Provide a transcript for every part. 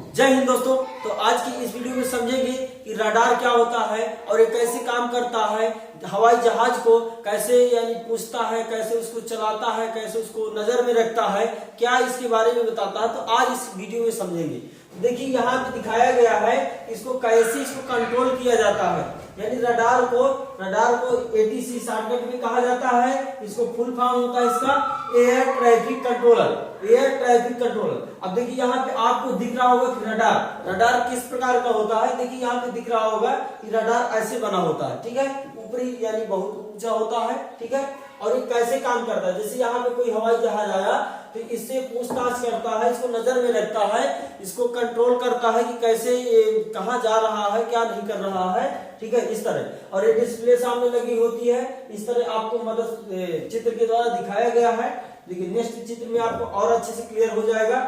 जय हिंद दोस्तों। तो आज की इस वीडियो में समझेंगे कि रडार क्या होता है और ये कैसे काम करता है, हवाई जहाज को कैसे यानी पूछता है, कैसे उसको चलाता है, कैसे उसको नजर में रखता है, क्या इसके बारे में बताता है। तो आज इस वीडियो में समझेंगे। देखिए यहाँ पे दिखाया गया है इसको कैसे इसको कंट्रोल किया जाता है। यानी रडार को एटीसी शॉर्टकट में कहा जाता है। इसको फुल फॉर्म होता है इसका एयर ट्रैफिक कंट्रोलर। अब देखिए यहाँ पे आपको दिख रहा होगा कि रडार किस प्रकार का होता है। देखिए यहाँ पे दिख रहा होगा कि रडार ऐसे बना होता है, ठीक है, ऊपरी यानी बहुत ऊंचा होता है, ठीक है। और ये कैसे काम करता है, जैसे यहाँ पे कोई हवाई जहाज आया तो इससे पूछताछ करता है, इसको नजर में रखता है, इसको कंट्रोल करता है कि कैसे ये कहाँ जा रहा है, क्या नहीं कर रहा है, ठीक है, इस तरह। और ये डिस्प्ले सामने लगी होती है, इस तरह आपको मदद चित्र के द्वारा दिखाया गया है। देखिए नेक्स्ट चित्र में आपको और अच्छे से क्लियर हो जाएगा।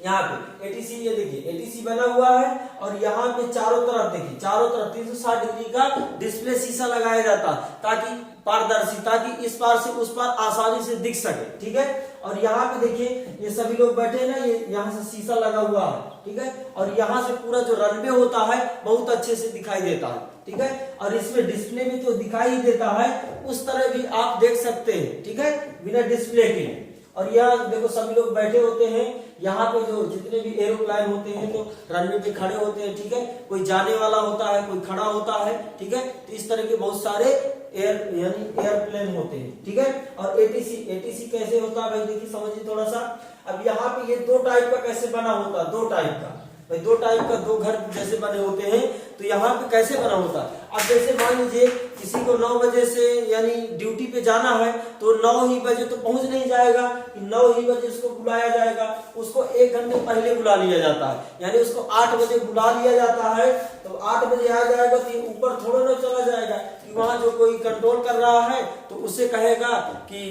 यहाँ पे एटीसी, ये देखिए एटीसी बना हुआ है और यहाँ पे चारों तरफ देखिए, चारों तरफ 360 डिग्री का डिस्प्ले शीशा लगाया जाता ताकि पारदर्शी, ताकि इस पार से उस पार आसानी से दिख सके, ठीक है। और यहाँ पे देखिए ये सभी लोग बैठे हैं ना, ये यहाँ से शीशा लगा हुआ है, ठीक है। और यहाँ से पूरा जो रनवे होता है बहुत अच्छे से दिखाई देता है, ठीक है। और इसमें डिस्प्ले में तो दिखाई देता है, उस तरह भी आप देख सकते हैं, ठीक है, बिना डिस्प्ले के। और यहाँ देखो सभी लोग बैठे होते हैं, यहाँ पे जो जितने भी एरोप्लेन होते हैं तो रनवे पे खड़े होते हैं, ठीक है। कोई जाने वाला होता है, कोई खड़ा होता है, ठीक है। तो इस तरह के बहुत सारे एयरप्लेन होते हैं, ठीक है। और एटीसी कैसे होता है भाई, देखिए समझिए थोड़ा सा। अब यहाँ पे ये दो टाइप का कैसे बना होता है, दो टाइप का भाई, दो टाइप का दो घर जैसे बने होते हैं। तो यहाँ पे कैसे बना होता है, अब जैसे मान लीजिए किसी को 9 बजे से यानी ड्यूटी पे जाना है तो 9 ही बजे तो पहुंच नहीं जाएगा, 9 ही बजे उसको बुलाया जाएगा, उसको 1 घंटे पहले बुला लिया जाता है। यानी उसको 8 बजे बुला लिया जाता है, तो 8 बजे आ जाएगा तो ये ऊपर थोड़ा ना चला जाएगा कि वहां जो कोई कंट्रोल कर रहा है तो उससे कहेगा कि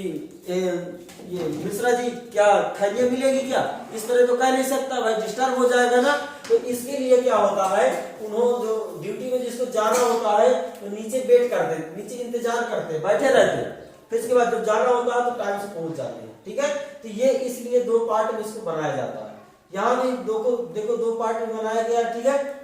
ये मिश्रा जी क्या खाइए मिलेगी क्या, इस तरह तो कह नहीं सकता भाई, डिस्टर्ब हो जाएगा ना। तो इसके लिए क्या होता है, उन्होंने जो ड्यूटी में जिसको जाना होता है तो नीचे वेट करते, नीचे इंतजार करते, बैठे रहते, फिर इसके बाद जब जाना होता है तो टाइम से पहुंच जाते हैं, ठीक है। तो ये इसलिए दो पार्ट में इसको बनाया जाता है। यहाँ भी देखो दो पार्ट में बनाया गया, ठीक है।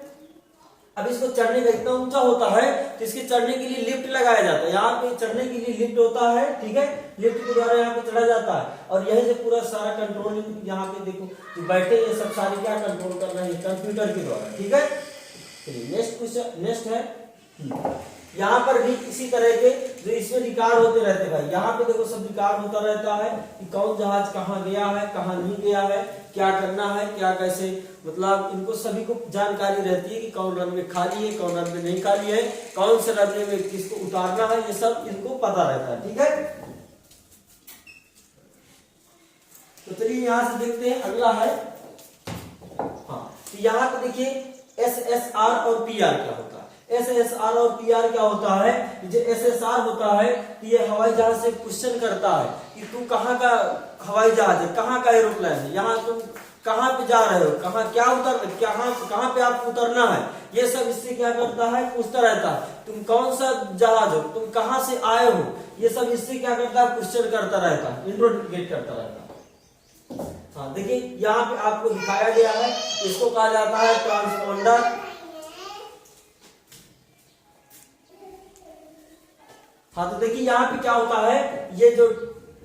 अब इसको चढ़ने का इतना ऊंचा होता है तो इसके चढ़ने के लिए लिफ्ट लगाया जाता है। यहाँ पे चढ़ने के लिए लिफ्ट होता है, ठीक है, लिफ्ट के द्वारा यहाँ पे चढ़ा जाता है। और यही से पूरा सारा कंट्रोलिंग, यहाँ पे देखो जो बैठे ये सब सारे क्या कंट्रोल कर रहे हैं, कंप्यूटर के द्वारा, ठीक है। चलिए नेक्स्ट है यहाँ पर भी इसी तरह के जो इसमें रिकॉर्ड होते रहते हैं भाई। यहाँ पे देखो सब रिकॉर्ड होता रहता है कि कौन जहाज कहाँ गया है, कहाँ नहीं गया है, क्या करना है, क्या कैसे, मतलब इनको सभी को जानकारी रहती है कि कौन रनवे खाली है, कौन रनवे नहीं खाली है, कौन से रनवे में किसको उतारना है, ये सब इनको पता रहता है, ठीक है। तो चलिए यहाँ से देखते हैं, अगला है हाँ, तो यहाँ पे देखिए SSR और PR क्या होता है। SSR और PR क्या होता है, जो SSR होता है तो ये हवाई जहाज से क्वेश्चन करता है कि तू कहाँ का हवाई जहाज है, कहाँ का एरोप्लेन है, यहाँ तुम कहाँ पे जा रहे हो, कहाँ क्या कहाँ पे आपको उतरना है, ये सब इससे क्या करता है, पूछता रहता है। तुम कौन सा जहाज हो, तुम कहाँ से आए हो, ये सब इससे क्या करता है, क्वेश्चन करता रहता है, इंट्रोगेट करता रहता है। हाँ देखिए यहाँ पे आपको दिखाया गया है, इसको कहा जाता है ट्रांसपोंडर। हाँ तो देखिए यहाँ पे क्या होता है, ये जो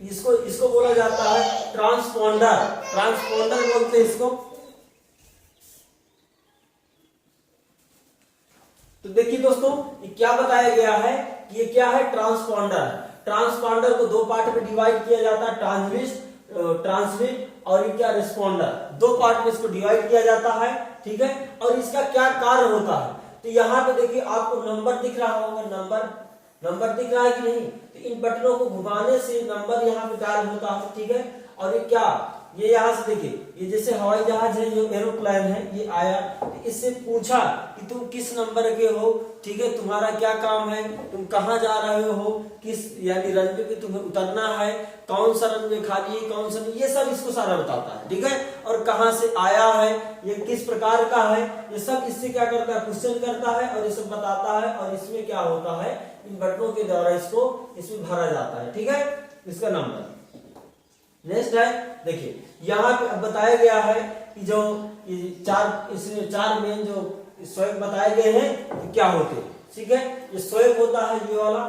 इसको बोला जाता है ट्रांसपोंडर बोलते हैं इसको। तो देखिए दोस्तों ये क्या बताया गया है कि ये क्या है, ट्रांसपोंडर को दो पार्ट में डिवाइड किया जाता है, ट्रांसमिट और ये क्या रिस्पॉन्डर, दो पार्ट में इसको डिवाइड किया जाता है, ठीक है। और इसका क्या कार्य होता है, तो यहाँ पे देखिए आपको नंबर दिख रहा होगा, नंबर दिख रहा है कि नहीं, तो इन बटनों को घुमाने से नंबर यहाँ पे डायल होता है, ठीक है। और ये क्या, ये यहाँ से देखिए, ये जैसे हवाई जहाज है, जो एरोप्लेन है, ये आया तो इससे पूछा कि तुम किस नंबर के हो, ठीक है, तुम्हारा क्या काम है, तुम कहाँ जा रहे हो, किस यानी रनवे पे तुम्हें उतरना है, कौन सा रनवे खाली है, कौन सा नहीं, ये सब इसको सारा बताता है, ठीक है। और कहाँ से आया है, ये किस प्रकार का है, ये सब इससे क्या करता है, क्वेश्चन करता है और ये सब बताता है। और इसमें क्या होता है, इन बटनों के द्वारा इसमें भरा जाता है, ठीक है, इसका नंबर। नेक्स्ट है देखिए यहाँ पे बताया गया है कि जो इसमें चार मेन जो स्वयं बताए गए हैं कि क्या होते हैं, ठीक है। ये स्वयं होता है, ये वाला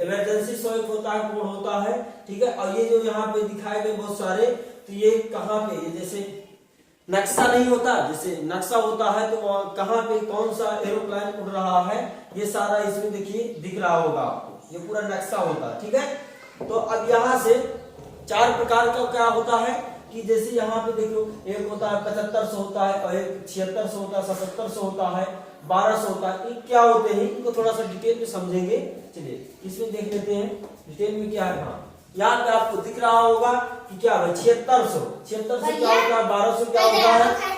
इमरजेंसी स्वयं होता है, कोड होता है, ठीक है। और ये जो यहाँ पे दिखाए गए बहुत सारे, तो ये कहाँ पे, ये जैसे नक्शा नहीं होता, जैसे नक्शा होता है तो कहाँ पे कौन सा एरोप्लेन उड़ रहा है, ये सारा इसमें देखिए दिख रहा होगा आपको, ये पूरा नक्शा होता है, ठीक है। तो अब यहाँ से चार प्रकार का क्या होता है कि जैसे यहाँ पे देखो, एक होता है 7500 होता है, और एक 7600 होता है, 7700 होता है, 1200 होता है। ये क्या होते हैं, इनको थोड़ा सा डिटेल में समझेंगे। चलिए इसमें देख लेते हैं डिटेल में क्या है। हाँ, यहाँ पे आपको दिख रहा होगा कि क्या है 7600 क्या होता है, 1200 क्या होता है।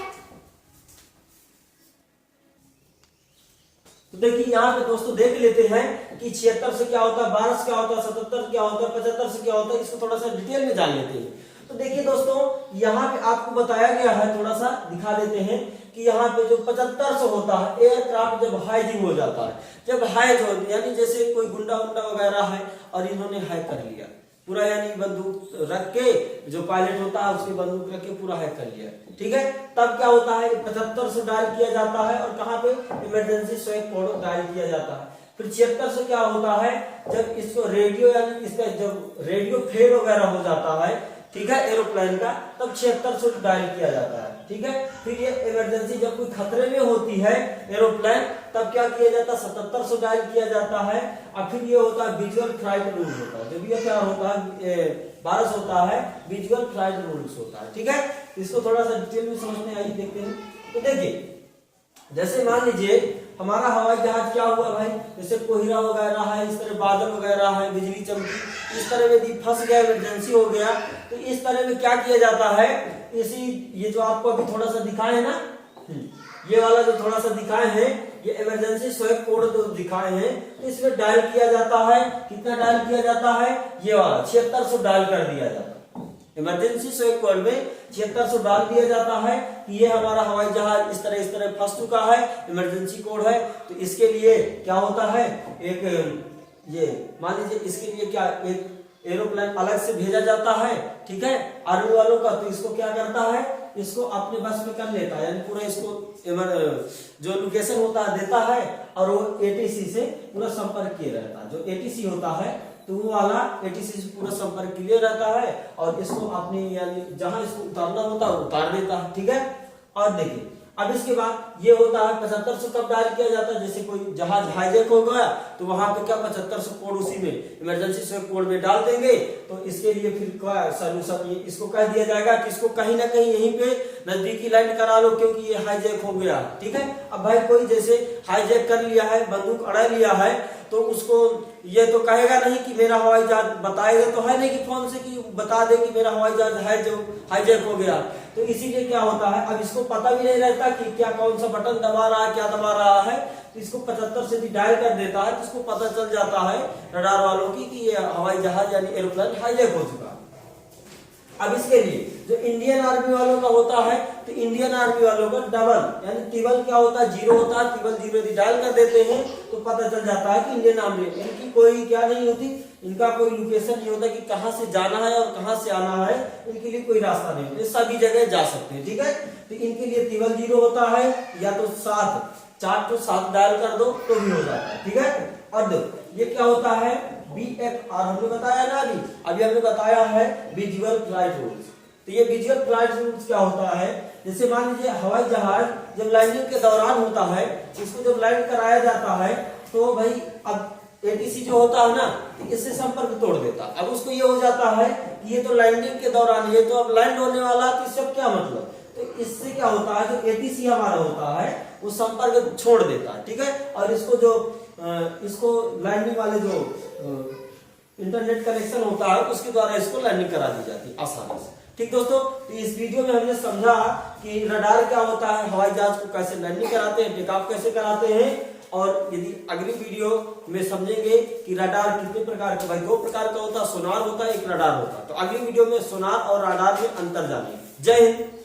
तो देखिए यहाँ पे दोस्तों देख लेते हैं कि 7600 क्या होता है, 1200 क्या होता है, 77 क्या होता है, 7500 क्या होता है, इसको थोड़ा सा डिटेल में जान लेते हैं। तो देखिए दोस्तों यहाँ पे आपको बताया गया है, थोड़ा सा दिखा देते हैं कि यहाँ पे जो 7500 होता है, एयरक्राफ्ट जब हाइजिंग हो जाता है, जब हाइज हो यानी जैसे कोई गुंडा वगैरह है और इन्होंने हैक कर लिया पूरा, यानी बंदूक रख के, जो पायलट होता है उसकी बंदूक रख के पूरा हैक कर लिया, ठीक है। तब क्या होता है 7500 डायल किया जाता है, और कहाँ पे इमरजेंसी स्वैप कोड डायल किया जाता है। फिर 7600 क्या होता है, जब इसको रेडियो यानी इसका जब रेडियो फेल वगैरह हो जाता है, ठीक है, एरोप्लेन का, तब 7600 डायल किया जाता है, ठीक है। फिर ये इमरजेंसी जब कोई खतरे में होती है एरोप्लेन, तब क्या किया जाता है 7700 डायल किया जाता है। और फिर ये होता है विजुअल फ्लाइट रूल्स होता है, जब ये क्या होता है 1200 होता है, विजुअल फ्लाइट रूल्स होता है, ठीक है। इसको थोड़ा सा डिटेल में समझने आइए, देखते हैं। तो देखिए जैसे मान लीजिए हमारा हवाई जहाज क्या हुआ भाई, जैसे कोहरा वगैरह है, इस तरह बादल वगैरह है, बिजली चमकी, इस तरह यदि फंस गया, इमरजेंसी हो गया, तो इस तरह में क्या किया जाता है, इसी ये जो आपको अभी थोड़ा सा दिखाए है ना, ये वाला जो थोड़ा सा दिखाए हैं, ये इमरजेंसी स्वैप कोड जो दिखाए हैं, तो इसमें डायल किया जाता है। कितना डायल किया जाता है, ये वाला 7600 डायल कर दिया जाता है। इमरजेंसी स्वैप कोड में 7600 डाल दिया जाता है कि ये हमारा हवाई जहाज इस तरह फंस चुका है, इमरजेंसी कोड है। तो इसके लिए क्या होता है, एक ये मान लीजिए इसके लिए क्या एक एरोप्लेन अलग से भेजा जाता है, ठीक है, आर्मी वालों का। तो इसको क्या करता है, इसको अपने बस में कर लेता है, यानी पूरा इसको जो लोकेशन होता है देता है, और वो एटीसी से पूरा संपर्क किए रहता है। जो एटीसी होता है तो वो वाला एटीसी से पूरा संपर्क क्लियर रहता है, और इसको अपनी यानी जहां इसको उतारना होता है उतार देता है, ठीक है। और देखिए अब इसके बाद ये होता है 7500 कब डायल किया जाता है, जैसे कोई जहाज हाईजैक हो गया तो वहां पे क्या 7500 कोड उसी में इमरजेंसी स्वैप कोड में डाल देंगे। तो इसके लिए फिर क्या सॉल्यूशन, इसको कह दिया जाएगा कि इसको कहीं ना कहीं यहीं पे नजदीकी लैंड करा लो, क्योंकि ये हाईजैक हो गया, ठीक है। अब भाई कोई जैसे हाईजैक कर लिया है, बंदूक अड़ा लिया है, तो उसको ये तो कहेगा नहीं कि मेरा हवाई जहाज, बताएगा तो है नहीं कि फोन से कि बता दे कि मेरा हवाई जहाज है जो हाईजैक हो गया। तो इसीलिए क्या होता है, अब इसको पता भी नहीं रहता कि क्या कौन सा बटन दबा रहा है, क्या दबा रहा है। तो इसको 75 से भी डायल कर देता है, तो इसको पता चल जाता है रडार वालों की कि ये हवाई जहाज यानी एरोप्लेन हाईजैक हो चुका है। अब इसके लिए जो इंडियन आर्मी वालों का होता है, तो इंडियन आर्मी वालों का डबल यानी टिबल क्या होता है, 0 होता है, टिबल 0 यदि डायल कर देते हैं तो पता चल जाता है कि इंडियन आर्मी, इनकी कोई क्या नहीं होती, इनका कोई लोकेशन नहीं होता कि कहां से जाना है और कहां से आना है, इनके लिए कोई रास्ता नहीं होता, सभी जगह जा सकते हैं, ठीक है। तो इनके लिए टिबल 0 होता है, या तो 4 तो 7 डायल कर दो तो भी हो जाता है, ठीक है। और देखो ये क्या होता है, BFR हमने बताया ना, अभी हमने बताया है विजुअल फ्लाइट रूल्स। तो ये विजुअल फ्लाइट रूल्स क्या होता है, जैसे मान लीजिए हवाई जहाज जब लैंडिंग के दौरान होता है, इसको जब लैंड कराया जाता है, तो भाई अब एटीसी जो होता है ना, इससे संपर्क तोड़ देता है। अब उसको ये हो जाता है कि ये तो लैंडिंग के दौरान, ये तो अब लैंड होने वाला, तो इससे क्या मतलब। तो इससे क्या होता है, जो एटीसी हमारा होता है वो संपर्क छोड़ देता है, ठीक है। और इसको जो इसको लैंडिंग वाले जो इंटरनेट कनेक्शन होता है उसके द्वारा इसको लैंडिंग करा दी जाती है आसानी से, ठीक दोस्तों। तो इस वीडियो में हमने समझा कि रडार क्या होता है, हवाई जहाज को कैसे लैंडिंग कराते हैं, टेक ऑफ कैसे कराते हैं, और यदि अगली वीडियो में समझेंगे कि रडार कितने प्रकार का, भाई 2 प्रकार का होता है, सोनार होता है, एक रडार होता है। तो अगली वीडियो में सोनार और रडार में अंतर जानेंगे। जय हिंद।